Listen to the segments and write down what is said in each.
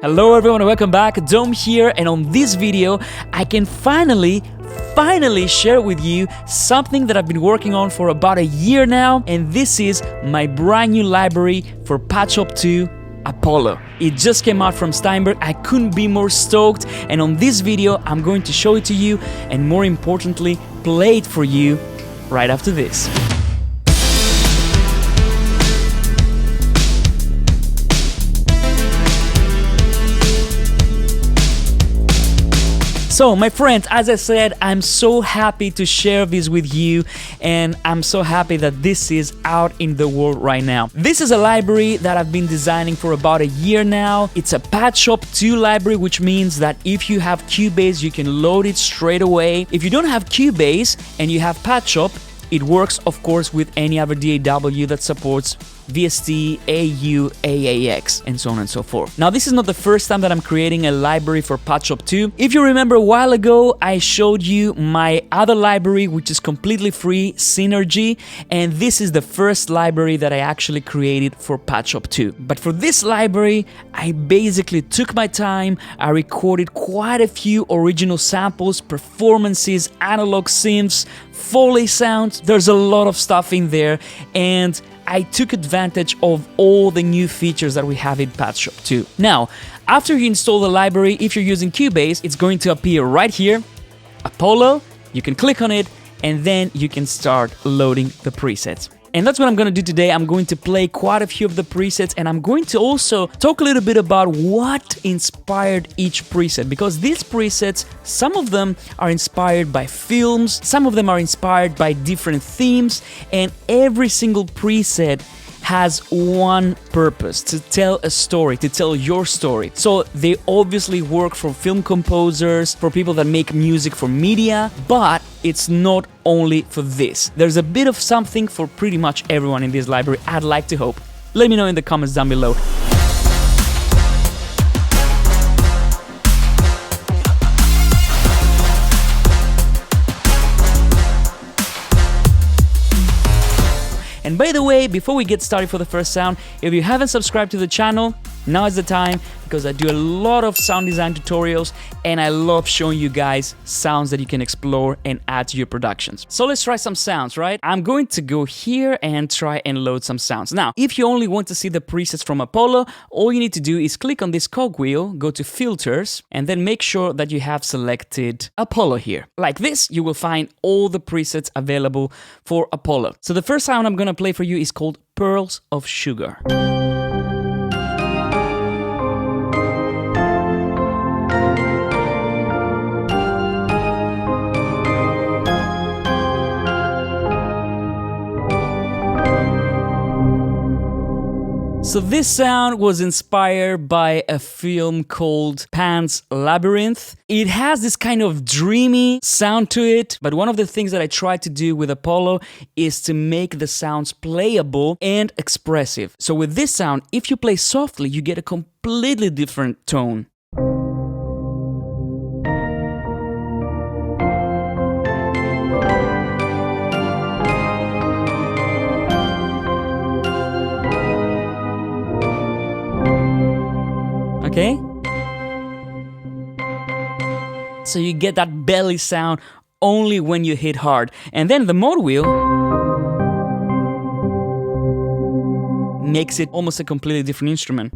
Hello everyone and welcome back, Dome here, and on this video I can finally share with you something that I've been working on for about a year now, and this is my brand new library for Padshop 2 Apollo. It just came out from Steinberg. I couldn't be more stoked, and on this video I'm going to show it to you and more importantly play it for you right after this. So my friends, as I said, I'm so happy to share this with you, and I'm so happy that this is out in the world right now. This is a library that I've been designing for about a year now. It's a Padshop 2 library, which means that if you have Cubase, you can load it straight away. If you don't have Cubase and you have Padshop, it works of course with any other DAW that supports VST, AU, AAX, and so on and so forth. Now, this is not the first time that I'm creating a library for Padshop 2. If you remember a while ago, I showed you my other library, which is completely free, Synergy, and this is the first library that I actually created for Padshop 2. But for this library, I basically took my time, I recorded quite a few original samples, performances, analog synths, Foley sounds. There's a lot of stuff in there, and I took advantage of all the new features that we have in Padshop 2. Now, after you install the library, if you're using Cubase, it's going to appear right here, Apollo. You can click on it, and then you can start loading the presets. And that's what I'm going to do today. I'm going to play quite a few of the presets, and I'm going to also talk a little bit about what inspired each preset, because these presets, some of them are inspired by films, some of them are inspired by different themes, and every single preset has one purpose: to tell a story, to tell your story. So they obviously work for film composers, for people that make music for media, but it's not only for this. There's a bit of something for pretty much everyone in this library, I'd like to hope. Let me know in the comments down below. And by the way, before we get started for the first sound, if you haven't subscribed to the channel, now is the time, because I do a lot of sound design tutorials and I love showing you guys sounds that you can explore and add to your productions. So let's try some sounds, right? I'm going to go here and try and load some sounds. Now, if you only want to see the presets from Apollo, all you need to do is click on this cogwheel, go to Filters, and then make sure that you have selected Apollo here. Like this, you will find all the presets available for Apollo. So the first sound I'm gonna play for you is called Pearls of Sugar. So this sound was inspired by a film called Pan's Labyrinth. It has this kind of dreamy sound to it, but one of the things that I tried to do with Apollo is to make the sounds playable and expressive. So with this sound, if you play softly, you get a completely different tone. Okay? So you get that belly sound only when you hit hard. And then the mode wheel makes it almost a completely different instrument.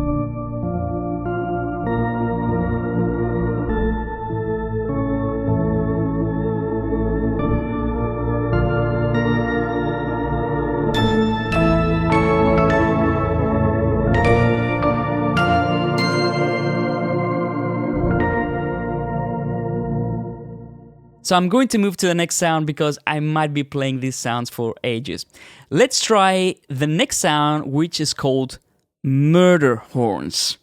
So I'm going to move to the next sound because I might be playing these sounds for ages. Let's try the next sound, which is called Murder Horns.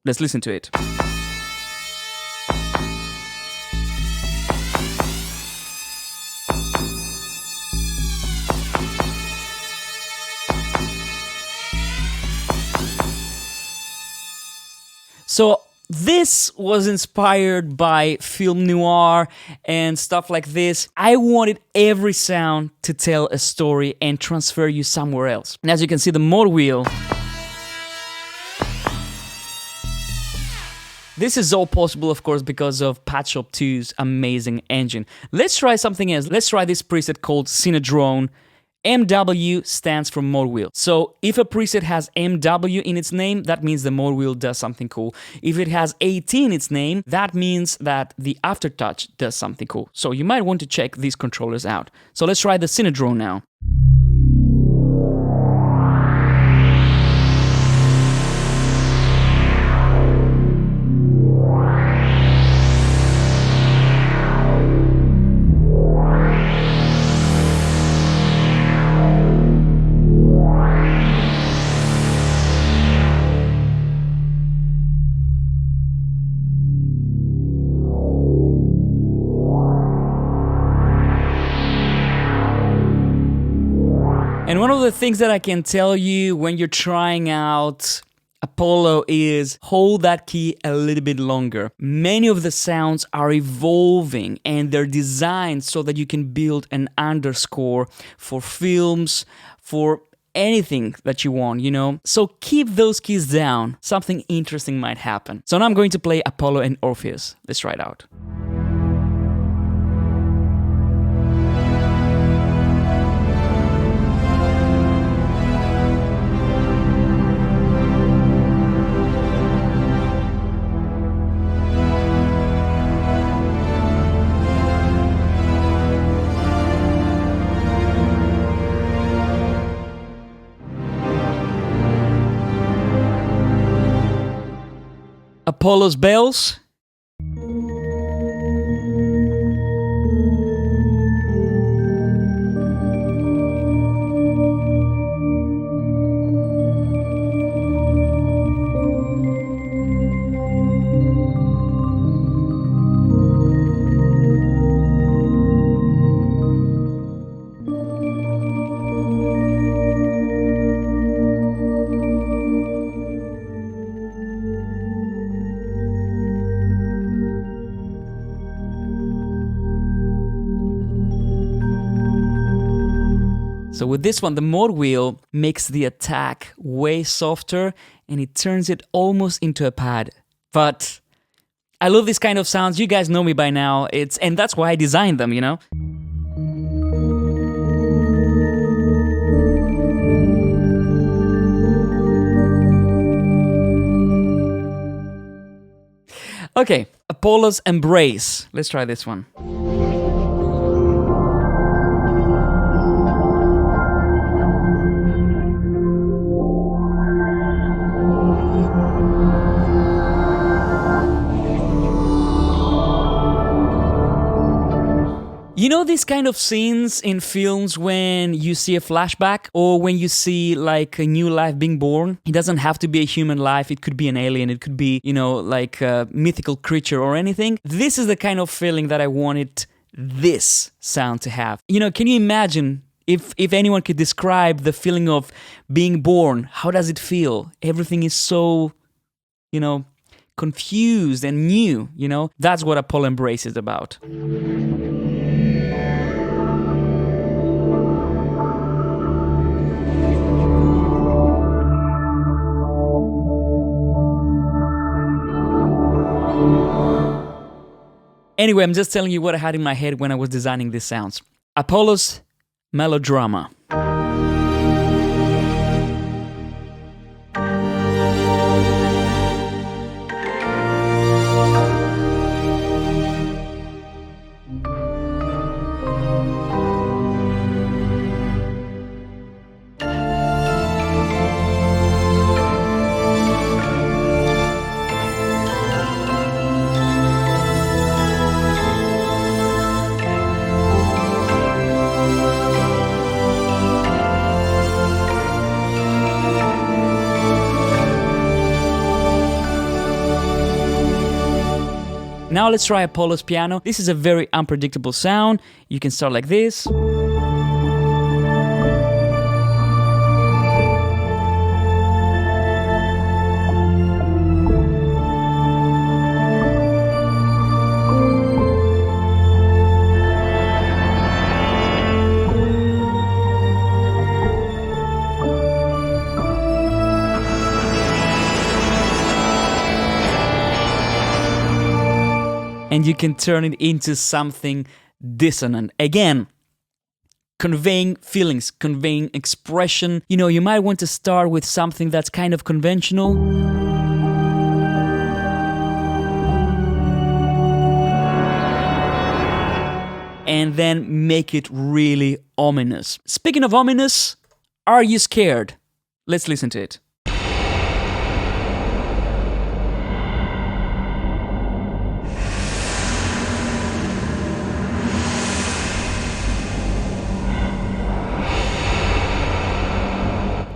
Let's listen to it. So this was inspired by film noir and stuff like this. I wanted every sound to tell a story and transfer you somewhere else. And as you can see, the mode wheel This is all possible, of course, because of Padshop 2's amazing engine. Let's try something else. Let's try this preset called Cine Drone. MW stands for mode wheel. So if a preset has MW in its name, that means the mode wheel does something cool. If it has AT in its name, that means that the aftertouch does something cool. So you might want to check these controllers out. So let's try the Synodrone now. And one of the things that I can tell you when you're trying out Apollo is hold that key a little bit longer. Many of the sounds are evolving and they're designed so that you can build an underscore for films, for anything that you want, you know? So keep those keys down. Something interesting might happen. So now I'm going to play Apollo and Orpheus. Let's try it out. Apollo's bells. So with this one, the mode wheel makes the attack way softer and it turns it almost into a pad. But I love this kind of sounds. You guys know me by now. And that's why I designed them, you know? Okay, Apollo's Embrace. Let's try this one. You know these kind of scenes in films when you see a flashback or when you see like a new life being born? It doesn't have to be a human life, it could be an alien, it could be, you know, like a mythical creature or anything. This is the kind of feeling that I wanted this sound to have. You know, can you imagine if anyone could describe the feeling of being born? How does it feel? Everything is so, you know, confused and new, you know? That's what Apollo Embrace is about. Anyway, I'm just telling you what I had in my head when I was designing these sounds. Apollo's Melodrama. Now let's try Apollo's piano. This is a very unpredictable sound. You can start like this. and you can turn it into something dissonant. Again, conveying feelings, conveying expression. You know, you might want to start with something that's kind of conventional. And then make it really ominous. Speaking of ominous, Are You Scared? Let's listen to it.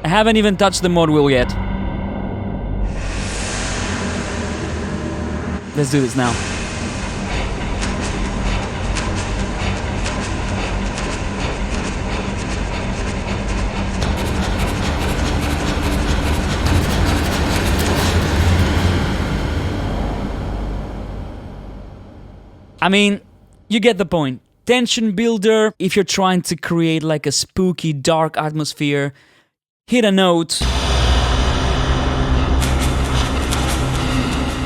I haven't even touched the mod wheel yet. Let's do this now. I mean, you get the point. Tension builder, if you're trying to create like a spooky, dark atmosphere, hit a note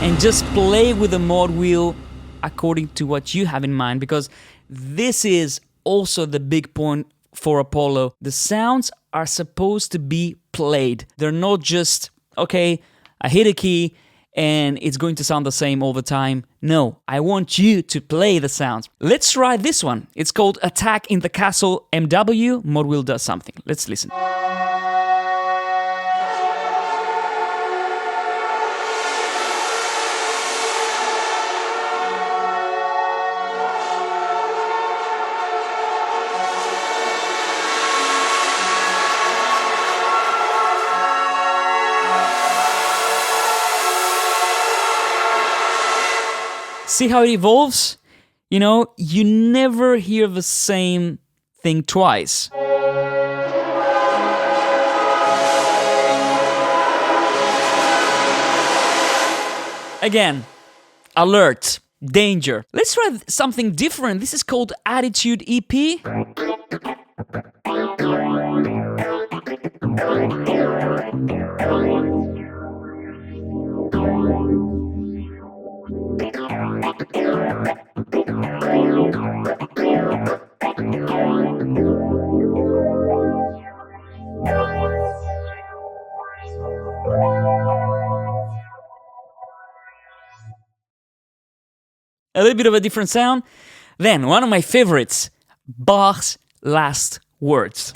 and just play with the mod wheel according to what you have in mind, because this is also the big point for Apollo. The sounds are supposed to be played. They're not just, okay, I hit a key and it's going to sound the same all the time. No, I want you to play the sounds. Let's try this one. It's called Attack in the Castle MW. Mod wheel does something. Let's listen. See how it evolves? You know, you never hear the same thing twice. Again, alert, danger. Let's try something different. This is called Attitude EP. A little bit of a different sound. Then, one of my favorites, Bach's Last Words.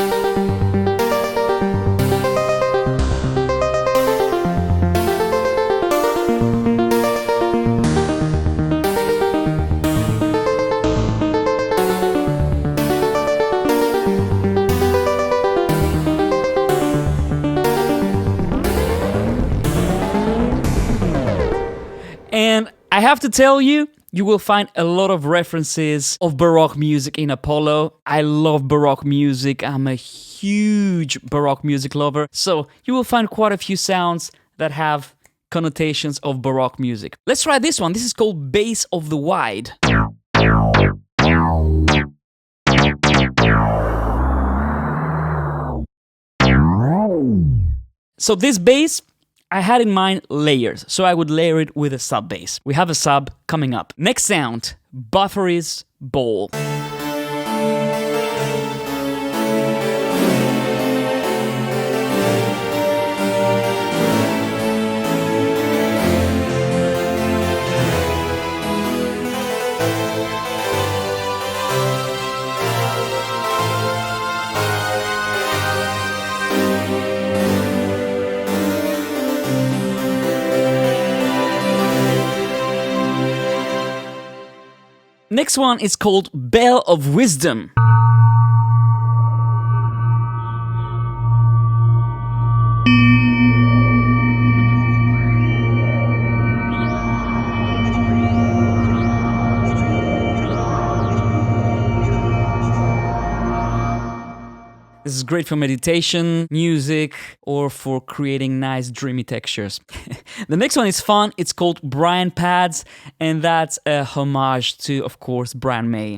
And I have to tell you, you will find a lot of references of Baroque music in Apollo. I love Baroque music. I'm a huge Baroque music lover. So you will find quite a few sounds that have connotations of Baroque music. Let's try this one. This is called Bass of the Wide. So this bass, I had in mind layers, so I would layer it with a sub bass. We have a sub coming up. Next sound, Buffery's Ball. Next one is called Bell of Wisdom. This is great for meditation, music, or for creating nice dreamy textures. The next one is fun. It's called Brian Pads, and that's a homage to, of course, Brian May.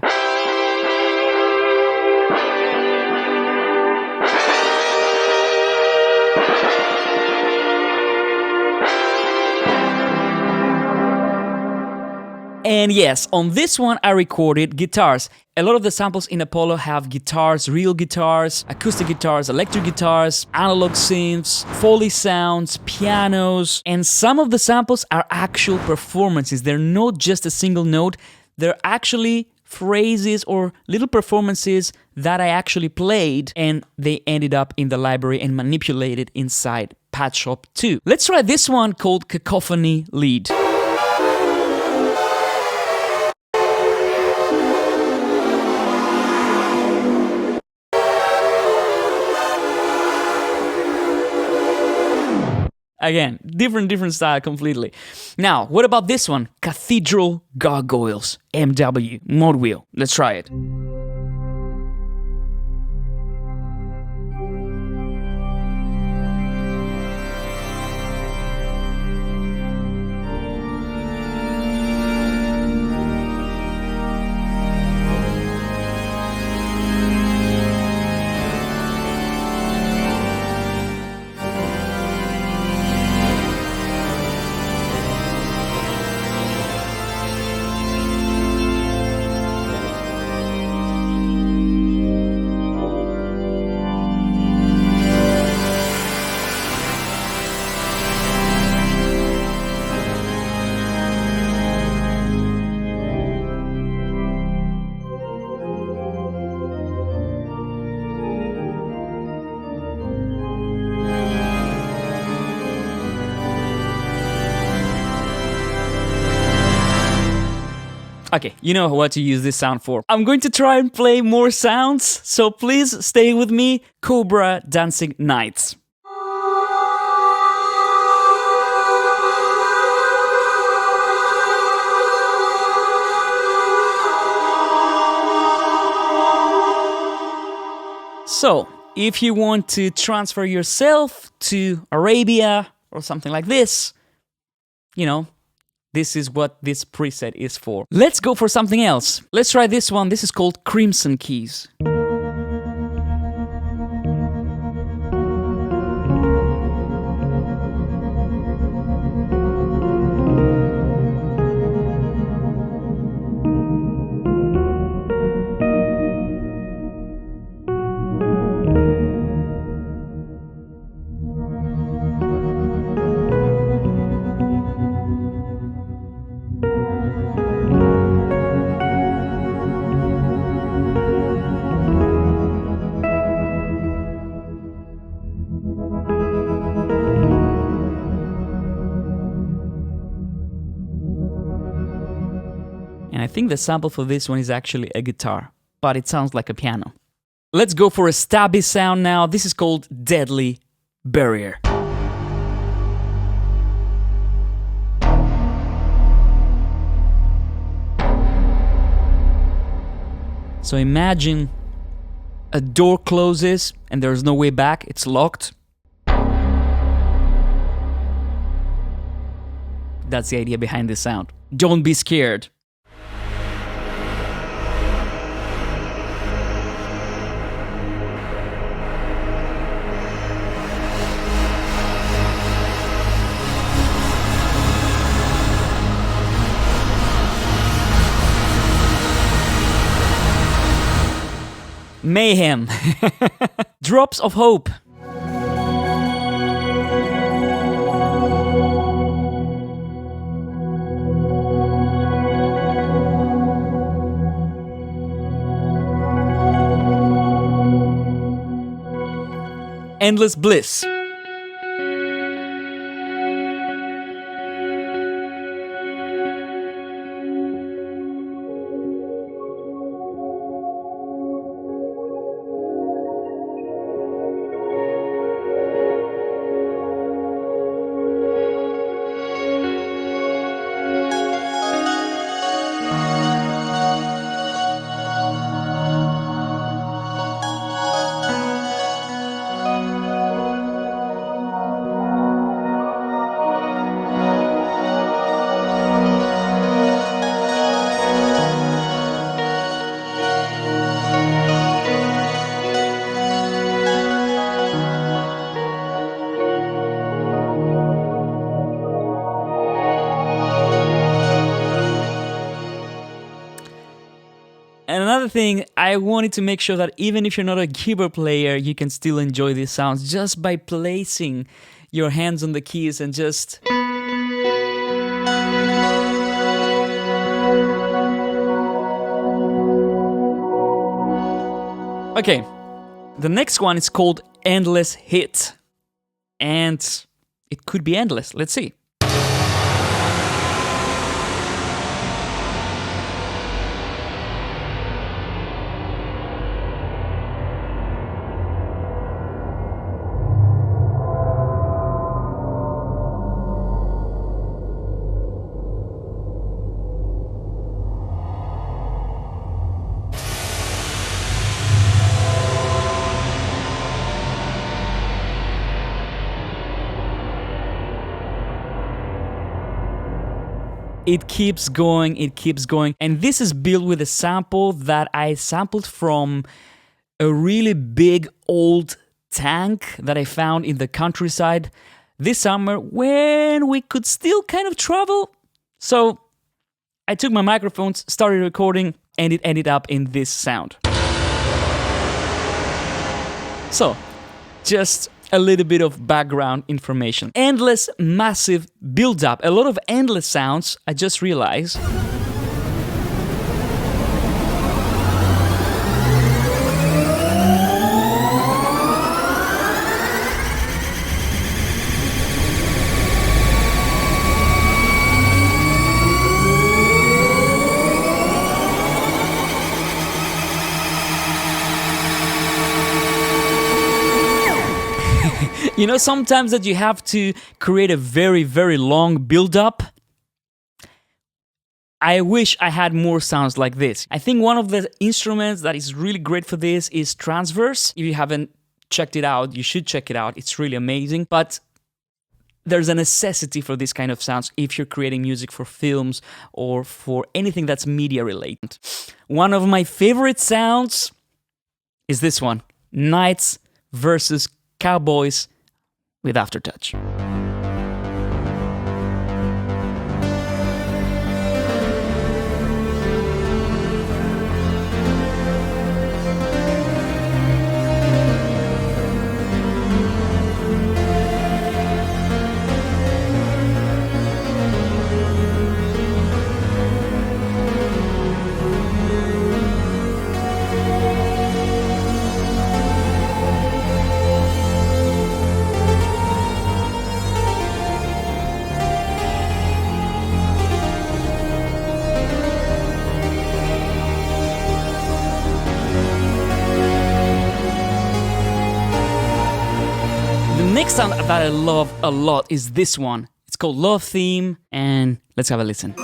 And yes, on this one I recorded guitars. A lot of the samples in Apollo have guitars, real guitars, acoustic guitars, electric guitars, analog synths, Foley sounds, pianos, and some of the samples are actual performances. They're not just a single note, they're actually phrases or little performances that I actually played, and they ended up in the library and manipulated inside Padshop 2. Let's try this one called Cacophony Lead. Again, different style completely. Now, what about this one? Cathedral Gargoyles, MW, mod wheel. Let's try it. Okay, you know what to use this sound for. I'm going to try and play more sounds, so please stay with me. Cobra Dancing Nights. So, if you want to transfer yourself to Arabia or something like this, you know, this is what this preset is for. Let's go for something else. Let's try this one. This is called Crimson Keys. And I think the sample for this one is actually a guitar, but it sounds like a piano. Let's go for a stabby sound now. This is called Deadly Barrier. So imagine a door closes and there's no way back, it's locked. That's the idea behind this sound. Don't be scared. Mayhem. Drops of Hope. Endless Bliss. Another thing, I wanted to make sure that even if you're not a keyboard player, you can still enjoy these sounds just by placing your hands on the keys and just... Okay, the next one is called Endless Hit. And it could be endless. Let's see. It keeps going, it keeps going. And this is built with a sample that I sampled from a really big old tank that I found in the countryside this summer when we could still kind of travel. So I took my microphones, started recording, and it ended up in this sound. So, just a little bit of background information. Endless, massive build-up. A lot of endless sounds, I just realized. You know, sometimes that you have to create a very, very long build-up. I wish I had more sounds like this. I think one of the instruments that is really great for this is Transverse. If you haven't checked it out, you should check it out. It's really amazing. But there's a necessity for this kind of sounds if you're creating music for films or for anything that's media related. One of my favorite sounds is this one. Knights versus Cowboys with Aftertouch. Next sound that I love a lot is this one. It's called Love Theme, and let's have a listen.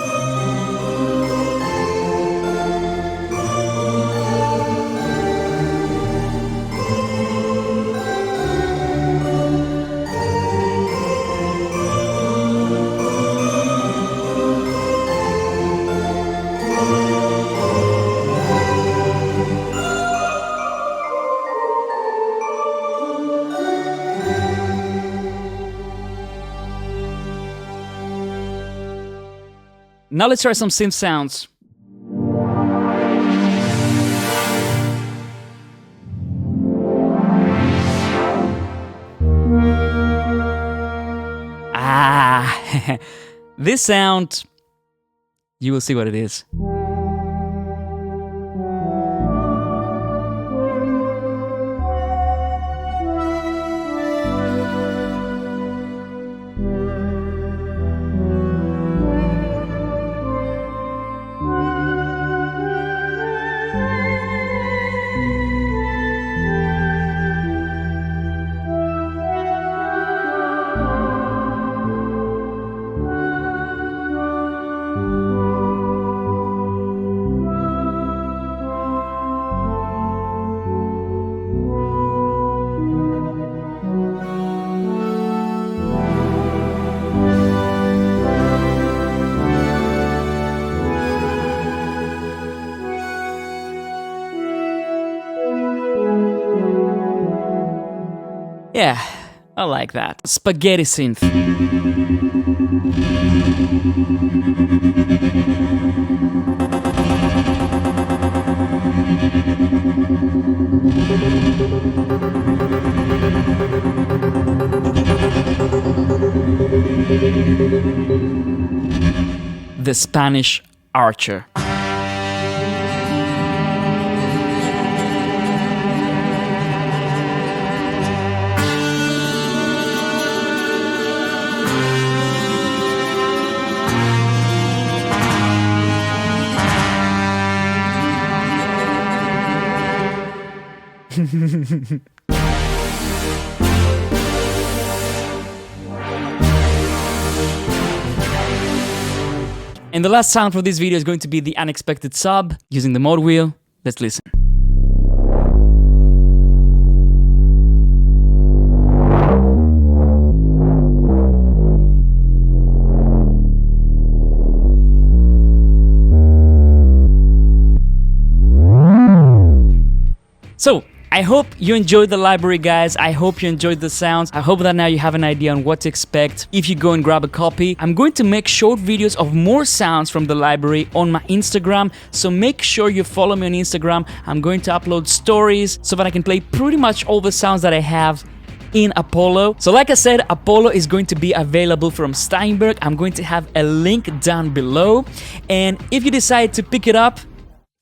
Now let's try some synth sounds. This sound, you will see what it is. Yeah, I like that. Spaghetti synth. the Spanish archer. And the last sound for this video is going to be the unexpected sub using the mode wheel. Let's listen. So, I hope you enjoyed the library, guys. I hope you enjoyed the sounds. I hope that now you have an idea on what to expect if you go and grab a copy. I'm going to make short videos of more sounds from the library on my Instagram, so make sure you follow me on Instagram. I'm going to upload stories so that I can play pretty much all the sounds that I have in Apollo. So like I said, Apollo is going to be available from Steinberg. I'm going to have a link down below. And if you decide to pick it up,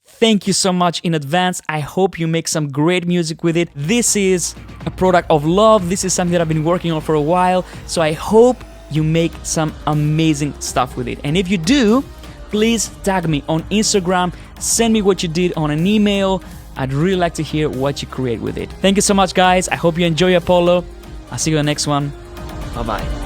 thank you so much in advance. I hope you make some great music with it. This is a product of love. This is something that I've been working on for a while. So I hope you make some amazing stuff with it. And if you do, please tag me on Instagram. Send me what you did on an email. I'd really like to hear what you create with it. Thank you so much, guys. I hope you enjoy Apollo. I'll see you in the next one. Bye-bye.